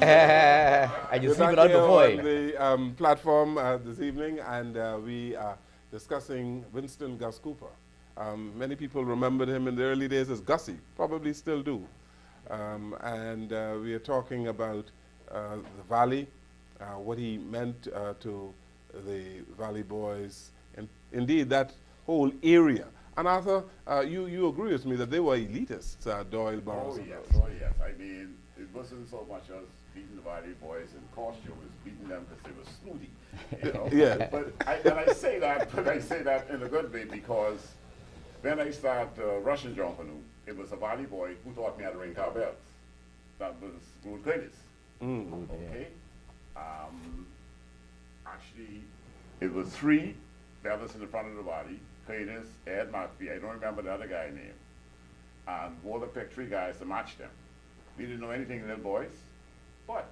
And you We're sleep back without here the on boy. the platform this evening, and we are discussing Winston Gus Cooper. Many people remembered him in the early days as Gussie, probably still do. And we are talking about the Valley, what he meant to the Valley boys, and indeed that whole area. And Arthur, you agree with me that they were elitists, Doyle, Burrows, and those. Oh yes. I mean, it wasn't so much as beating the Valley boys in costume, it was beating them because they were snooty, you know. Yeah. But I say that in a good way because when I started Russian jump canoe, it was a Valley boy who taught me how to ring cowbells. That was Good Curtis. Okay. Actually, it was 3 bells in the front of the body. Curtis, Ed McPhee, I don't remember the other guy's name. And Walter picked 3 guys to match them. We didn't know anything, little boys, but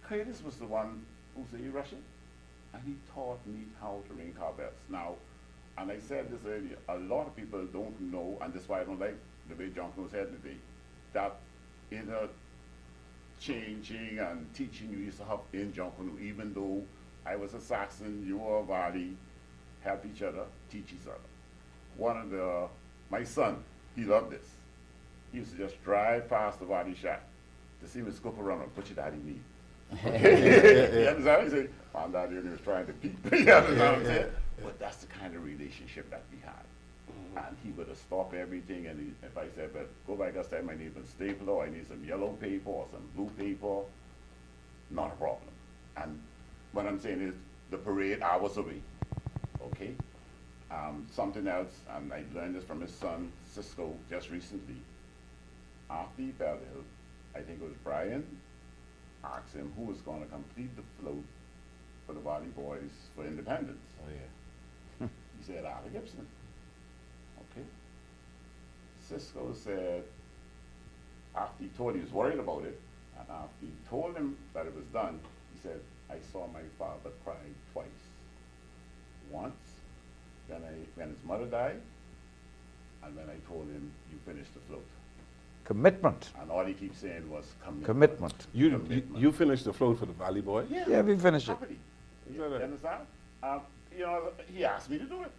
Curtis was the one who said, "You Russian?" And he taught me how to ring cowbells. Now, and I said this earlier, a lot of people don't know, and that's why I don't like the way John was heading today, that in a changing and teaching you used to have in John, even though I was a Saxon, you were a Valley, help each other, teach each other. My son, he loved this. He used to just drive past the Valley shack to see Miss Cooper run and put your daddy knee. Okay? You understand? He said, "My daddy only was trying to peep." You understand what I'm saying? But that's the kind of relationship that we had. And he would have stopped everything, and if I said, "But go back upstairs, I need a stapler, I need some yellow paper or some blue paper," not a problem. And what I'm saying is the parade hours away. Okay? Something else, and I learned this from his son, Cisco, just recently. After he fell ill, I think it was Brian, asked him who was going to complete the float for the Valley boys for independence. Oh, yeah. He said, Arthur Gibson. Okay. Cisco said, after he told, he was worried about it, and after he told him that it was done, he said, "I saw my father cry twice. Once when his mother died, and when I told him, you finished the float." Commitment. And all he keeps saying was commitment. Commitment. You finished the float for the Valley boy? Yeah, we finished it. Happily. You understand? You know, he asked me to do it.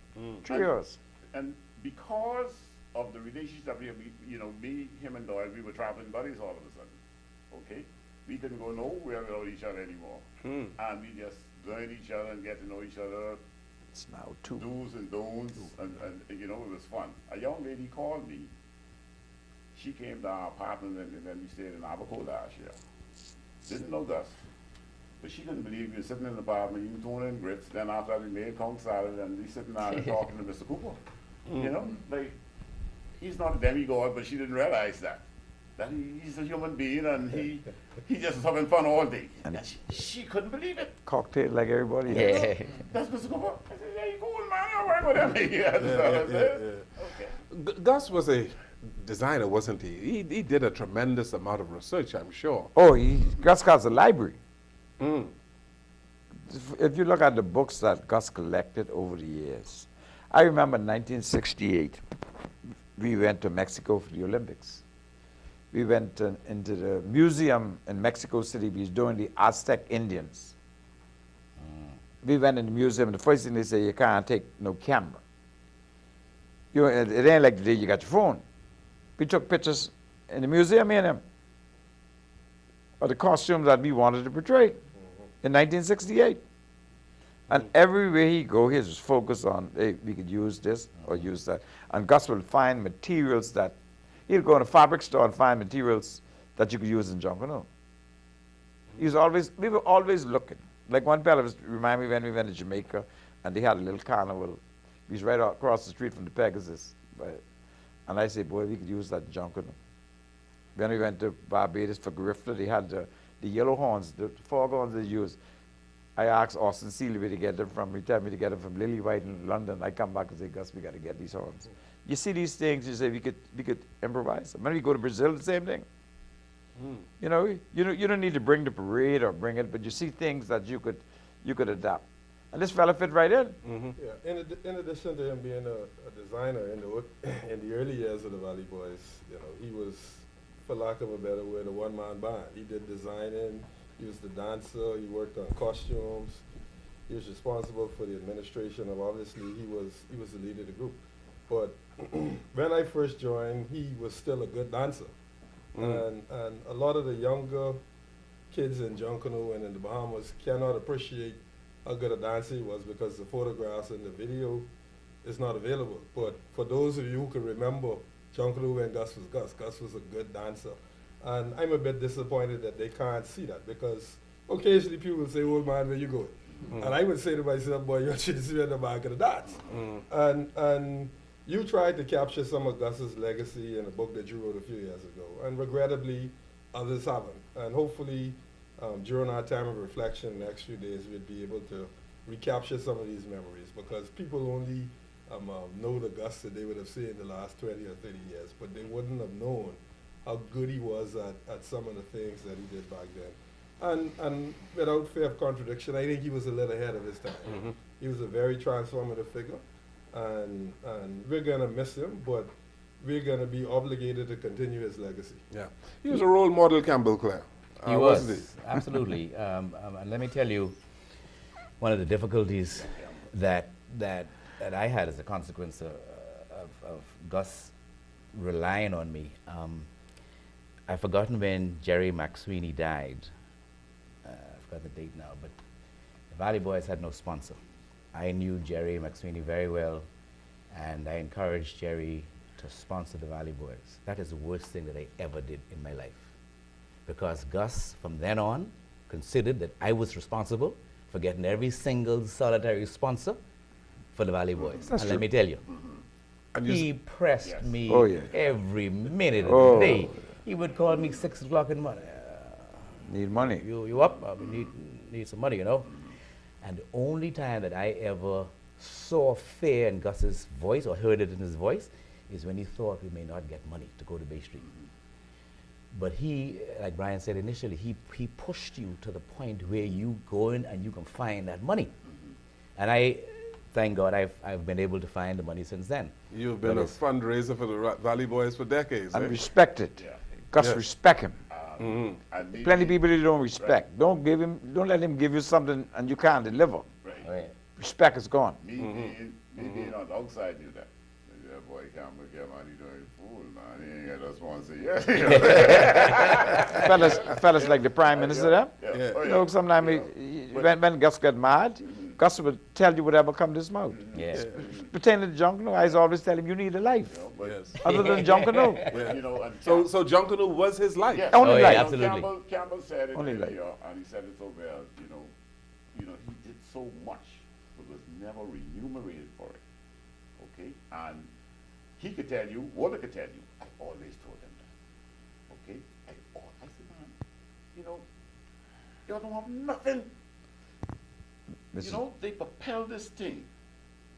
3 years. And because of the relationship that we have, you know, me, him, and Doyle, we were traveling buddies all of a sudden. Okay? We couldn't go nowhere without each other anymore. And we just learned each other and get to know each other. It's now 2. Do's and don'ts, and you know, it was fun. A young lady called me. She came to our apartment, and then we stayed in Abaco last year. Didn't know Gus, but she couldn't believe we were sitting in the apartment eating tuna and grits. Then after that, we made conch salad, and we sitting down and talking to Mr. Cooper. You know, like, he's not a demigod, but she didn't realize that he's a human being, and he just was having fun all day. And she couldn't believe it. Cocktail like everybody else. Yeah. That's Mr. Cooper. I said, "Yeah, you cool, man. I'll work with him." Okay. Gus was a designer, wasn't he? He did a tremendous amount of research, I'm sure. Oh, Gus has a library. If you look at the books that Gus collected over the years, I remember in 1968, we went to Mexico for the Olympics. We went into the museum in Mexico City. We was doing the Aztec Indians. We went in the museum, and the first thing they say, you can't take no camera. It ain't like today you got your phone. We took pictures in the museum, me and him, of the costumes that we wanted to portray in 1968. And everywhere he go, he was focused on, hey, we could use this or use that. And Gus will find materials that, he'll go in a fabric store and find materials that you could use in John Canoe. We were always looking. Like one fellow remind me when we went to Jamaica, and they had a little carnival. We was right across the street from the Pegasus. And I said, boy, we could use that in John Canoe. When we went to Barbados for Grifter, they had the yellow horns, the foghorns they used. I asked Austin Seeley where to get them from. He told me to get them from Lily White in London. I come back and say, Gus, we got to get these horns. You see these things, you say, we could improvise. When we go to Brazil, the same thing. You know, you don't need to bring the parade or bring it, but you see things that you could adapt. And this fella fit right in. Yeah. In addition to him being a designer in the early years of the Valley Boys, you know, he was for lack of a better word, a one-man band. He did designing, he was the dancer, he worked on costumes, he was responsible for the administration of, obviously, he was the leader of the group. But when I first joined, he was still a good dancer. And a lot of the younger kids in Junkanoo and in the Bahamas cannot appreciate how good a dancer he was because the photographs and the video is not available. But for those of you who can remember Junkanoo when Gus was a good dancer. And I'm a bit disappointed that they can't see that because occasionally people will say, old man, where you going? And I would say to myself, boy, you should see me in the back of the dance. And you tried to capture some of Gus's legacy in a book that you wrote a few years ago. And regrettably, others haven't. And hopefully, during our time of reflection in the next few days, we'd be able to recapture some of these memories because people only know the Gus that they would have seen the last 20 or 30 years, but they wouldn't have known how good he was at some of the things that he did back then. And without fear of contradiction, I think he was a little ahead of his time. He was a very transformative figure, and we're going to miss him, but we're going to be obligated to continue his legacy. Yeah. He was a role model, Campbell, Cleare. He was, absolutely. And let me tell you, one of the difficulties that I had as a consequence of Gus relying on me. I've forgotten when Jerry McSweeney died. I've forgotten the date now, but the Valley Boys had no sponsor. I knew Jerry McSweeney very well, and I encouraged Jerry to sponsor the Valley Boys. That is the worst thing that I ever did in my life. Because Gus, from then on, considered that I was responsible for getting every single solitary sponsor for the Valley Boys. And let me tell you, he pressed me every minute of the day. He would call me 6 o'clock in the morning. Need money. You up? Need some money, you know? And the only time that I ever saw fear in Gus's voice or heard it in his voice is when he thought we may not get money to go to Bay Street. But he, like Brian said initially, he pushed you to the point where you go in and you can find that money. And I, thank God, I've been able to find the money since then. You've been a fundraiser for the Valley Boys for decades. And respected. Gus, respect him. Plenty of people you don't respect. Don't let him give you something and you can't deliver. Respect is gone. Me being on the outside knew that. That boy can't make your money doing fool, man. He ain't got a sponsor yet. fellas like the Prime Minister there. You know, sometimes when Gus got mad, Gus would tell you whatever come to his mouth. Pertaining to Junkanoo, I always tell him you need a life. Other than Junkanoo. You know, So Junkanoo was his life. Only life. Absolutely. Campbell said it Only earlier, and he said it so well. You know, he did so much, but was never remunerated for it. Okay, and he could tell you, Walter could tell you. I always told him that. Okay, I said, man, you know, y'all don't have nothing. You know, they propelled this thing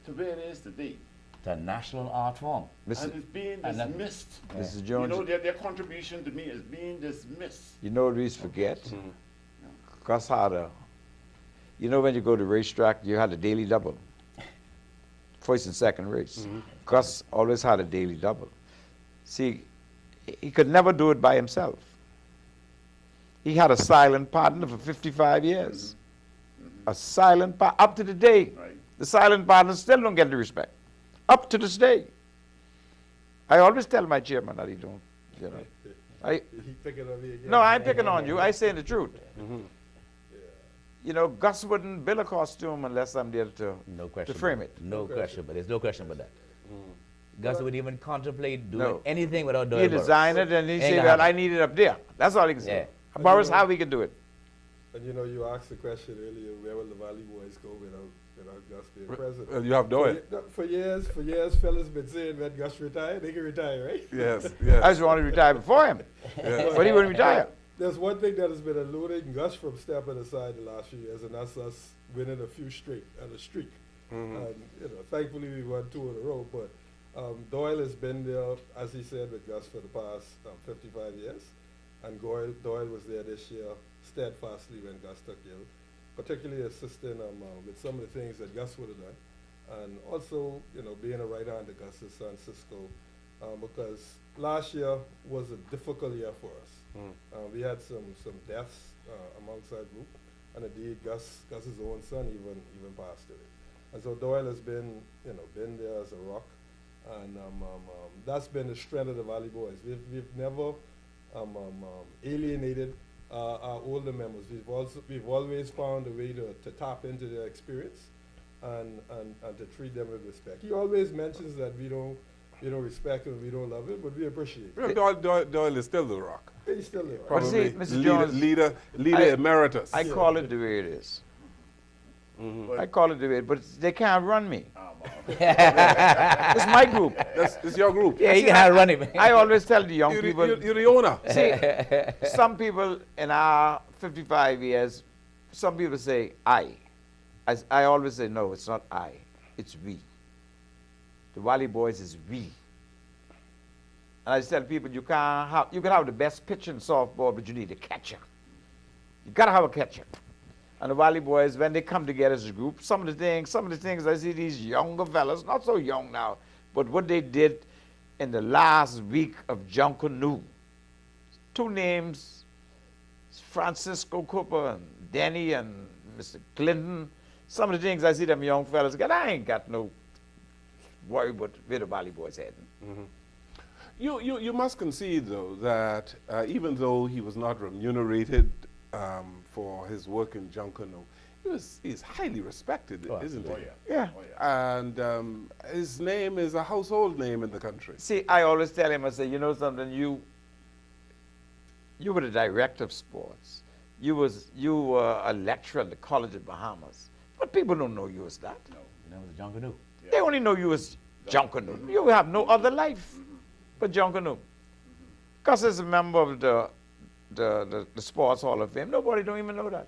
to where it is today. The national art form. And it's being dismissed. Mrs. Jones, you know, their contribution to me is being dismissed. You know what we forget? Gus had you know when you go to racetrack, you had a daily double. First and second race. Gus always had a daily double. See, he could never do it by himself. He had a silent partner for 55 years. A silent partner, up to the day. The silent partners still don't get the respect. Up to this day. I always tell my chairman that he don't, you know. He picking on me again. No, I ain't picking on you. I saying the truth. You know, Gus wouldn't build a costume unless I'm there to frame it. No question, but there's no question about that. Gus would even contemplate doing anything without Doyle. He design it and he say, well, I need it up there. That's all he can say. Burrows, how we can do it. And you know, you asked the question earlier, where will the Valley Boys go without Gus being president? You have Doyle. For years, fellas been saying when Gus retire, they can retire, right? Yes. I just wanted to retire before him. But he wouldn't retire. There's one thing that has been eluding Gus from stepping aside the last few years, and that's us winning a few straight and a streak. And you know, thankfully we won 2 in a row. But Doyle has been there, as he said, with Gus for the past 55 years, and Doyle was there this year steadfastly when Gus took ill, particularly assisting with some of the things that Gus would have done, and also, you know, being a right hand to Gus's son Cisco because last year was a difficult year for us. We had some deaths amongst our group, and indeed Gus's own son even passed away. And so Doyle has been there as a rock, and that's been the strength of the Valley Boys. We've never alienated our older members. We've always found a way to tap into their experience and to treat them with respect. He always mentions that we don't respect it, we don't love it, but we appreciate it. Doyle is still the rock. He's still there. But see, Mr. Jones, leader emeritus. I call it the way it is. I call it the way it is, but they can't run me. It's my group. It's your group. Yeah, you can run it. I always tell the young people. You're the owner. See, some people in our 55 years, some people say I. I always say no, it's not I, it's we. The Valley Boys is we. And I tell people you can have the best pitcher in softball, but you need a catcher. You gotta have a catcher. And the Valley Boys, when they come together as a group, some of the things I see these younger fellas, not so young now, but what they did in the last week of Junkanoo. 2 names, Francisco Cooper and Denny and Mr. Clinton. Some of the things I see them young fellas get, I ain't got no worry about where the Valley Boys heading. You must concede, though, that even though he was not remunerated for his work in Junkanoo, he's highly respected, isn't he? Yeah. And his name is a household name in the country. See, I always tell him, I say, you know something, you were the director of sports. You were a lecturer at the College of Bahamas. But people don't know you as that. No, that was Junkanoo. They only know you as Junkanoo. You have no other life but Junkanoo. Gus is a member of the Sports Hall of Fame. Nobody don't even know that.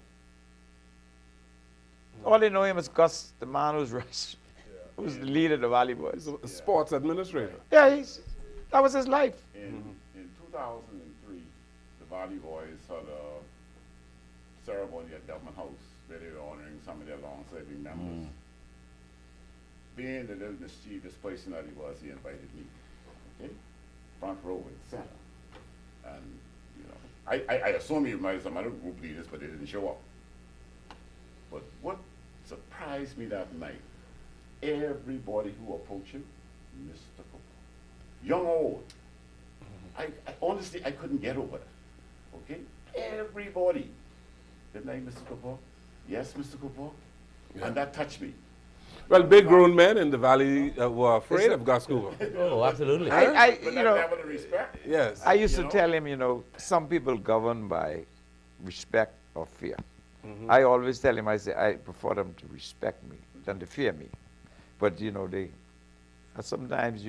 All they know him is Gus, the man who's the leader of the Valley Boys. He's a sports administrator. Yeah, that was his life. In 2003, the Valley Boys had a ceremony at Government House where they were honoring some of their long-serving members. Being the little mischievous person that he was, he invited me. Okay? Front row in the center. And, I assume he invited some other group leaders, but they didn't show up. But what surprised me that night, everybody who approached him, Mr. Cooper. Young or old. I honestly, I couldn't get over that. Okay? Everybody. Didn't I, Mr. Cooper? Yes, Mr. Cooper? Yeah. And that touched me. Well, big grown men in the valley were afraid of Gus Cooper. Oh, absolutely. Yes. I used to tell him, some people govern by respect or fear. I always tell him, I say, I prefer them to respect me than to fear me. But, sometimes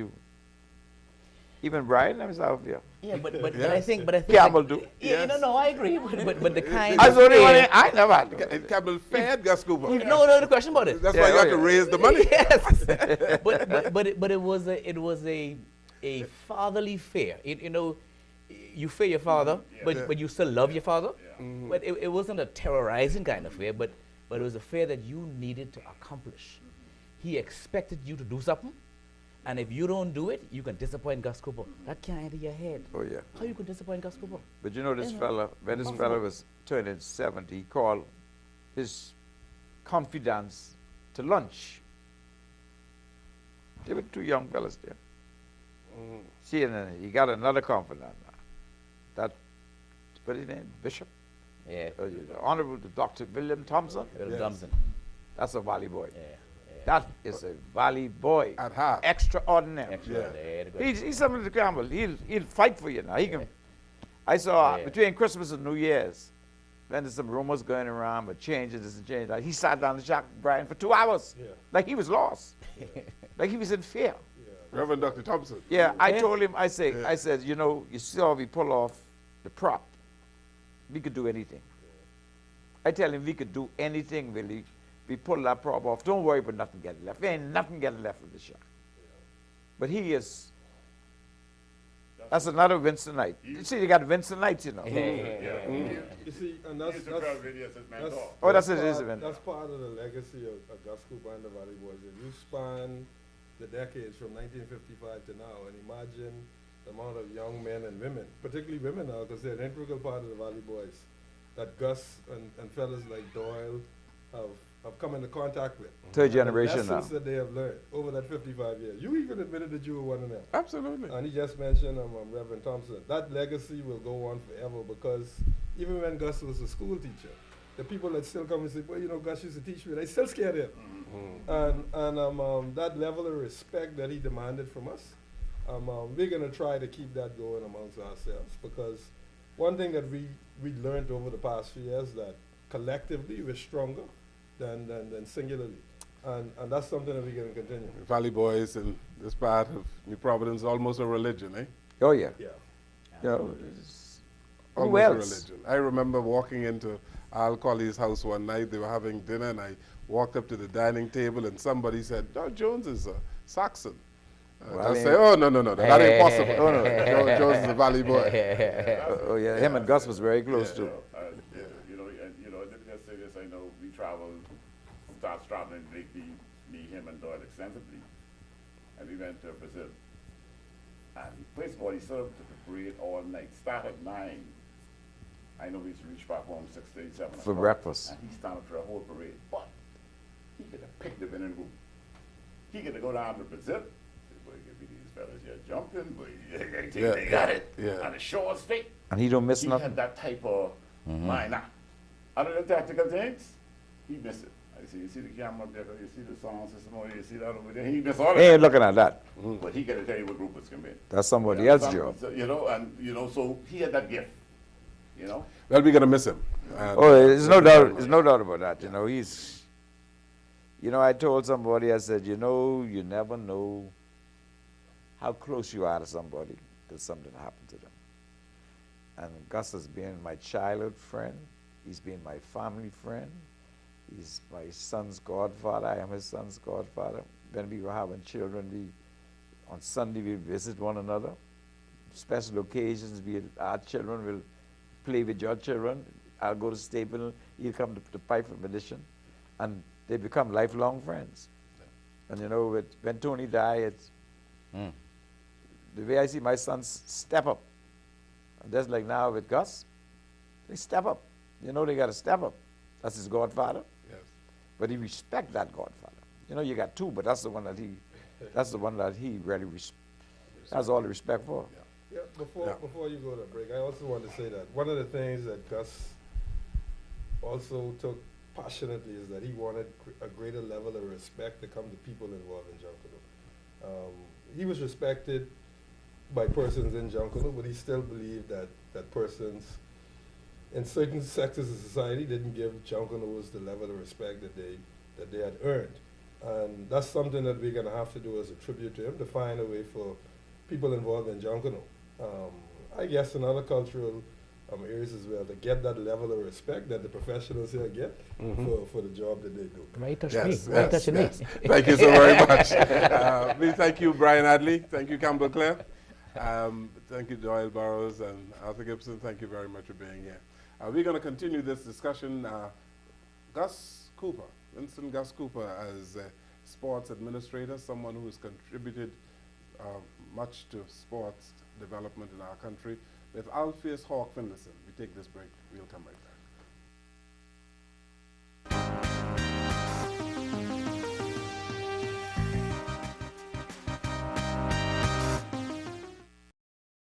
even Brian himself, Yeah, but I think Campbell do. Yeah, Yes. no, I agree. But the kind I of was only one, fear- I never had to. Campbell fed Gus Cooper. No question about it. That's why you have to raise the money. Yes, but it was a fatherly fear. You fear your father, but you still love your father. But it wasn't a terrorizing kind of fear, but it was a fear that you needed to accomplish. He expected you to do something, and if you don't do it, you can disappoint Gus Cooper. That can't enter your head. Oh, yeah. How you could disappoint Gus Cooper? But this fella, when this fella was turning 70, he called his confidants to lunch. There were 2 young fellas there. See, and then he got another confidant now. What's his name? Bishop? Yeah. The Honorable Dr. William Thompson. Yes. Thompson. That's a Valley boy. Yeah. That is a Valley boy. At heart. Extraordinary. He's something to Campbell. He'll fight for you now. He can. I saw between Christmas and New Year's, then there's some rumors going around, but changes and changes. He sat down to Jack Bryan for 2 hours. Yeah. Like he was lost. Like he was in fear. Reverend Dr. Thompson. Yeah, I told him, I said, you saw we pull off the prop. We could do anything. I tell him we could do anything, really. We pull that prop off. Don't worry about nothing getting left. There ain't nothing getting left of the shot. But he is, that's another Winstonite. You see, you got Winstonites, You see, and that's That's part it, of the legacy of Gus Cooper and the Valley Boys. If you span the decades from 1955 to now, and imagine the amount of young men and women, particularly women now, because they're an integral part of the Valley Boys, that Gus and fellas like Doyle have come into contact with. Third And the generation now. lessons that they have learned over that 55 years. You even admitted that you were one of them. Absolutely. And he just mentioned Reverend Thompson. That legacy will go on forever, because even when Gus was a school teacher, the people that still come and say, well, you know, Gus used to teach me, they still scared him. And that level of respect that he demanded from us, we're going to try to keep that going amongst ourselves, because one thing that we learned over the past few years, that collectively we're stronger than singularly. And that's something that we're going to continue. Valley Boys in this part of New Providence is almost a religion, eh? Oh, yeah. Yeah. You know, who Almost a else? religion. I remember walking into Al Colley's house one night. They were having dinner, and I walked up to the dining table, and somebody said, "Oh, Jones is a Saxon." Well, I say, "Oh, no, that ain't possible. Oh, no. Jones is a Valley Boy." Oh, yeah. Him and Gus was very close, too. You know, let me just say this. I know we started traveling lately, me, him, and Doyle extensively, and we went to Brazil. And first of all, he served the parade all night. Start at 9. I know we used to reach back home 6:30, 7 For o'clock. breakfast. And he started for a whole parade. But he could have picked the winning group. He could have go down to Brazil. Say, boy, give me these fellas here jumping, boy, they got it. Yeah. And the short straight. And he don't miss He nothing. had that type of mind. Now, other than tactical things, he missed it. I see, you see the camera up there, you see the sound system over there, you see that over there. He missed all of He it. ain't looking at that. But he got to tell you what group was coming in. That's somebody You else's understand? job. So, you know, so he had that gift. You know. Well, we're gonna miss him. And, Oh, there's no doubt about that. You know, I told somebody, I said, you know, you never know how close you are to somebody till something happened to them. And Gus has been my childhood friend. He's been my family friend. He's my son's godfather. I am his son's godfather. When we were having children, on Sunday we visit one another. Special occasions, our children will play with your children. I'll go to Staple, he'll come to Pipe for Medition, and they become lifelong friends. And you know, when Tony died, the way I see my sons step up, and just like now with Gus, they step up. You know, they got to step up. That's his godfather. Yes. But he respect that godfather. You know, you got two, but that's the one that he really has all the respect for. Yeah, before you go to break, I also want to say that one of the things that Gus also took passionately is that he wanted a greater level of respect to come to people involved in Junkanoo. He was respected by persons in Junkanoo, but he still believed that persons in certain sectors of society didn't give Junkanoos the level of respect that they had earned. And that's something that we're going to have to do as a tribute to him, to find a way for people involved in Junkanoo, I guess in other cultural areas as well, to get that level of respect that the professionals here get for the job that they do. Right touch Yes, me. Right yes, touching yes. me. Thank you so very much. We thank you, Brian Adley. Thank you, Campbell Cleare. Thank you, Doyle, Burrows, and Arthur Gibson. Thank you very much for being here. We're going to continue this discussion. Gus Cooper, Winston Gus Cooper, as a sports administrator, someone who has contributed much to sports development in our country, with Alpheus Hawk Finlayson. We take this break. We'll come right back.